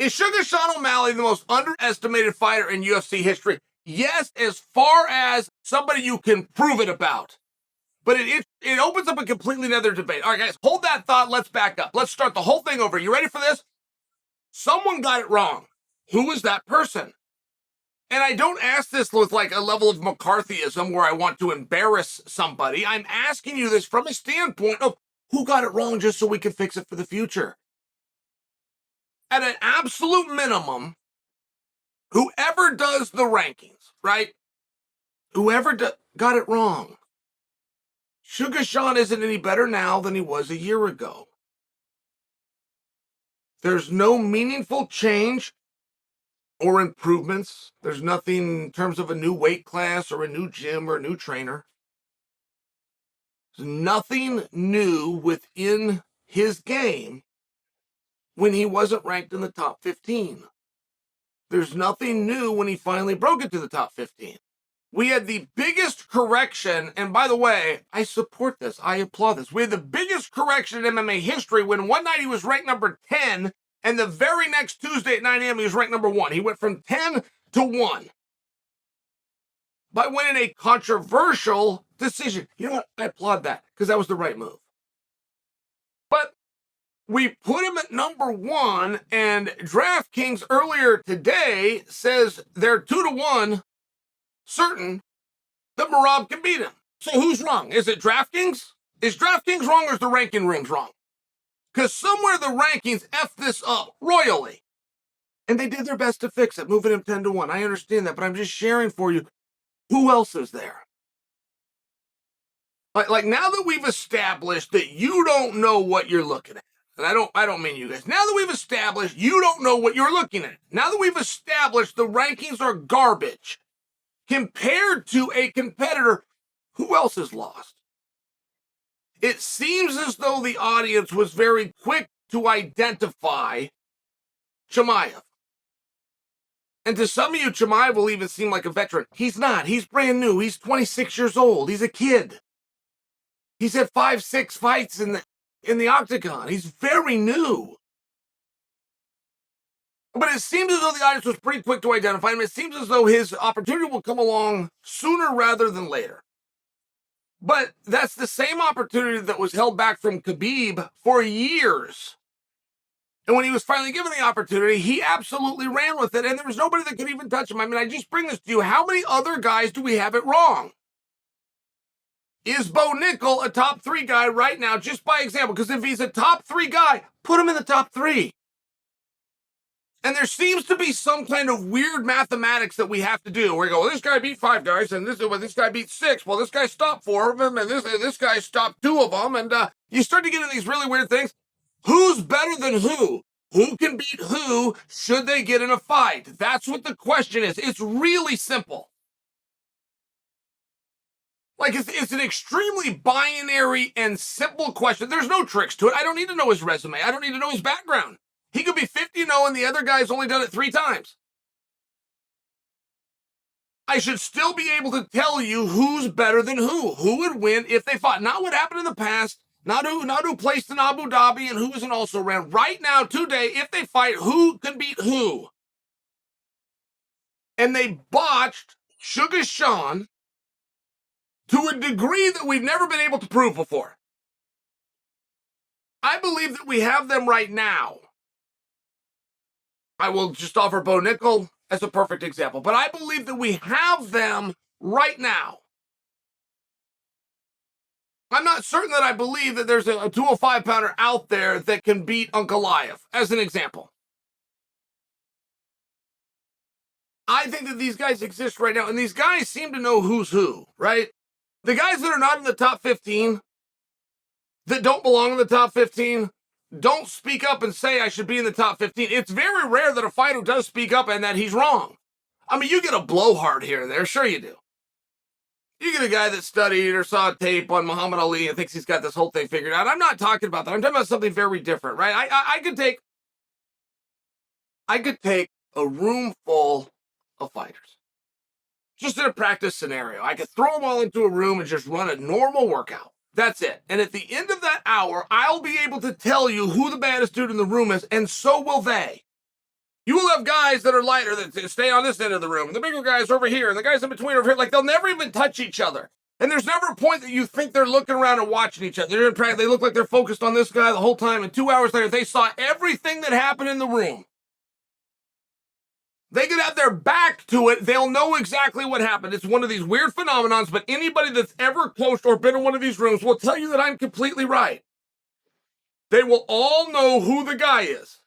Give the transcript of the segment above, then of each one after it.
Is Sean O'Malley the most underestimated fighter in UFC history? Yes, as far as somebody you can prove it about. But it opens up a completely another debate. All right, guys, hold that thought. Let's back up. Let's start the whole thing over. You ready for this? Someone got it wrong. Who was that person? And I don't ask this with like a level of McCarthyism where I want to embarrass somebody. I'm asking you this from a standpoint of who got it wrong just so we can fix it for the future. At an absolute minimum, whoever does the rankings, right? Whoever got it wrong. Suga Sean isn't any better now than he was a year ago. There's no meaningful change or improvements. There's nothing in terms of a new weight class or a new gym or a new trainer. There's nothing new within his game when he wasn't ranked in the top 15. There's nothing new when he finally broke it to the top 15. We had the biggest correction, and by the way, I support this. I applaud this. We had the biggest correction in MMA history when one night he was ranked number 10, and the very next Tuesday at 9 a.m. he was ranked number 1. He went from 10 to 1 by winning a controversial decision. You know what? I applaud that because that was the right move. But we put him at number 1, and DraftKings earlier today says they're 2-1 certain that Merab can beat him. So who's wrong? Is it DraftKings? Is DraftKings wrong or is the ranking rooms wrong? Because somewhere the rankings F this up royally. And they did their best to fix it, moving him 10-1. I understand that, but I'm just sharing for you who else is there. Like now that we've established that you don't know what you're looking at, and I don't mean you guys. Now that we've established you don't know what you're looking at. Now that we've established the rankings are garbage compared to a competitor, who else is lost? It seems as though the audience was very quick to identify Chimaev. And to some of you, Chimaev will even seem like a veteran. He's not. He's brand new. He's 26 years old. He's a kid. He's had 5-6 fights in the octagon. He's very new. But it seems as though the audience was pretty quick to identify him. It seems as though his opportunity will come along sooner rather than later. But that's the same opportunity that was held back from Khabib for years. And when he was finally given the opportunity, he absolutely ran with it, and there was nobody that could even touch him. I mean, I just bring this to you. How many other guys do we have it wrong? Is Bo Nickel a top 3 guy right now, just by example? Because if he's a top 3 guy, put him in the top 3. And there seems to be some kind of weird mathematics that we have to do. We go, well, this guy beat 5 guys, and this guy beat 6. Well, this guy stopped 4 of them, and this guy stopped 2 of them. And you start to get into these really weird things. Who's better than who? Who can beat who should they get in a fight? That's what the question is. It's really simple. Like, it's an extremely binary and simple question. There's no tricks to it. I don't need to know his resume. I don't need to know his background. He could be 50-0 and the other guy's only done it 3 times. I should still be able to tell you who's better than who would win if they fought. Not what happened in the past, not who placed in Abu Dhabi and who isn't also ran. Right now, today, if they fight, who can beat who? And they botched Suga Sean to a degree that we've never been able to prove before. I believe that we have them right now. I will just offer Bo Nickel as a perfect example, but I believe that we have them right now. I'm not certain that I believe that there's a 205-pounder out there that can beat Ankalaev, as an example. I think that these guys exist right now, and these guys seem to know who's who, right? The guys that are not in the top 15, that don't belong in the top 15, don't speak up and say I should be in the top 15. It's very rare that a fighter does speak up and that he's wrong. I mean, you get a blowhard here and there. Sure you do. You get a guy that studied or saw a tape on Muhammad Ali and thinks he's got this whole thing figured out. I'm not talking about that. I'm talking about something very different, right? I could take a room full of fighters. Just in a practice scenario. I could throw them all into a room and just run a normal workout. That's it. And at the end of that hour, I'll be able to tell you who the baddest dude in the room is, and so will they. You will have guys that are lighter that stay on this end of the room, and the bigger guys over here, and the guys in between over here. Like, they'll never even touch each other. And there's never a point that you think they're looking around and watching each other. They look like they're focused on this guy the whole time, and 2 hours later, they saw everything that happened in the room. They could have their back to it. They'll know exactly what happened. It's one of these weird phenomenons, but anybody that's ever coached or been in one of these rooms will tell you that I'm completely right. They will all know who the guy is.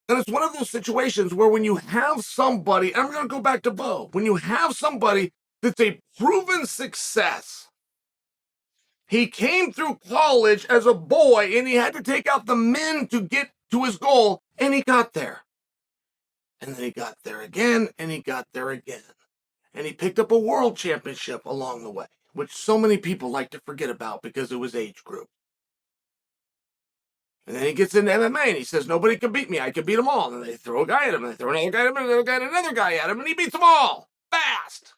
And it's one of those situations where when you have somebody, I'm going to go back to Bo, when you have somebody that's a proven success, he came through college as a boy and he had to take out the men to get to his goal, and he got there. And then he got there again, and he got there again. And he picked up a world championship along the way, which so many people like to forget about because it was age group. And then he gets into MMA and he says, nobody can beat me. I can beat them all. And they throw a guy at him, and they throw another guy at him, and another guy at another guy at him, and he beats them all fast.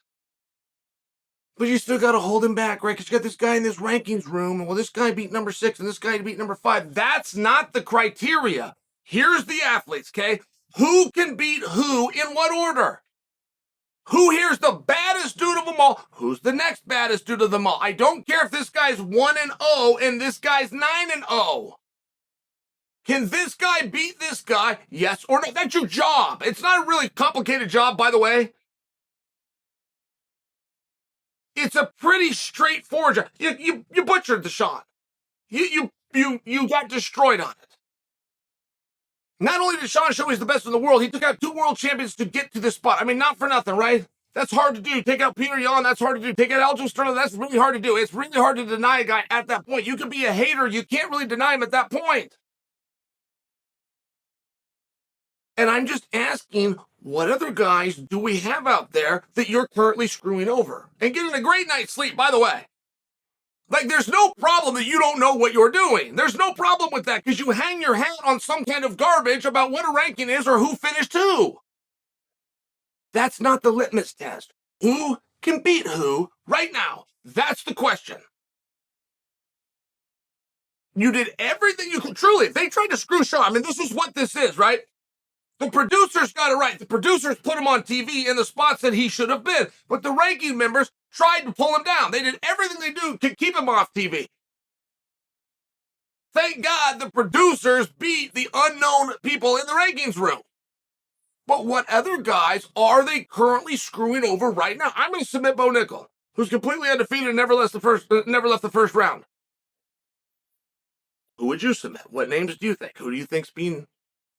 But you still got to hold him back, right? Because you got this guy in this rankings room, and well, this guy beat number 6, and this guy beat number 5. That's not the criteria. Here's the athletes, okay? Who can beat who in what order? Who here's the baddest dude of them all? Who's the next baddest dude of them all? I don't care if this guy's 1-0 and this guy's 9-0. Can this guy beat this guy? Yes or no? That's your job. It's not a really complicated job, by the way. It's a pretty straightforward job. You butchered the shot. You got destroyed on it. Not only did Sean show he's the best in the world, he took out 2 world champions to get to this spot. I mean, not for nothing, right? That's hard to do. Take out Peter Yan, that's hard to do. Take out Aljo Sterling, that's really hard to do. It's really hard to deny a guy at that point. You can be a hater. You can't really deny him at that point. And I'm just asking, what other guys do we have out there that you're currently screwing over? And getting a great night's sleep, by the way. Like, there's no problem that you don't know what you're doing. There's no problem with that because you hang your hat on some kind of garbage about what a ranking is or who finished who. That's not the litmus test. Who can beat who right now? That's the question. You did everything you could. Truly, if they tried to screw Sean, I mean, this is what this is, right? The producers got it right. The producers put him on TV in the spots that he should have been. But the ranking members tried to pull him down. They did everything they do to keep him off TV. Thank God the producers beat the unknown people in the rankings room. But what other guys are they currently screwing over right now? I'm going to submit Bo Nickel, who's completely undefeated and never left the first round. Who would you submit? What names do you think? Who do you think's being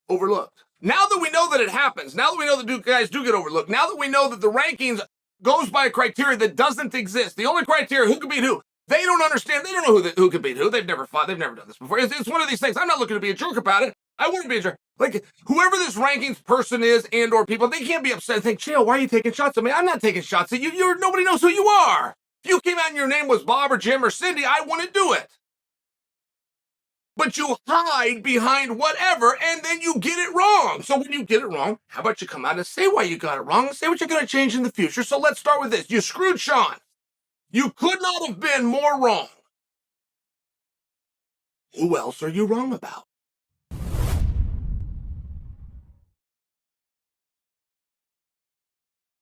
overlooked? Now that we know that it happens, now that we know that guys do get overlooked, now that we know that the rankings goes by a criteria that doesn't exist, the only criteria, who can beat who, they don't understand. They don't know who can beat who. They've never fought. They've never done this before. It's one of these things. I'm not looking to be a jerk about it. I wouldn't be a jerk. Like, whoever this rankings person is and or people, they can't be upset and think, Chael, why are you taking shots at me? I'm not taking shots at you. Nobody knows who you are. If you came out and your name was Bob or Jim or Cindy, I wouldn't do it. But you hide behind whatever, and then you get it wrong. So when you get it wrong, how about you come out and say why you got it wrong and say what you're going to change in the future. So let's start with this. You screwed Sean. You could not have been more wrong. Who else are you wrong about?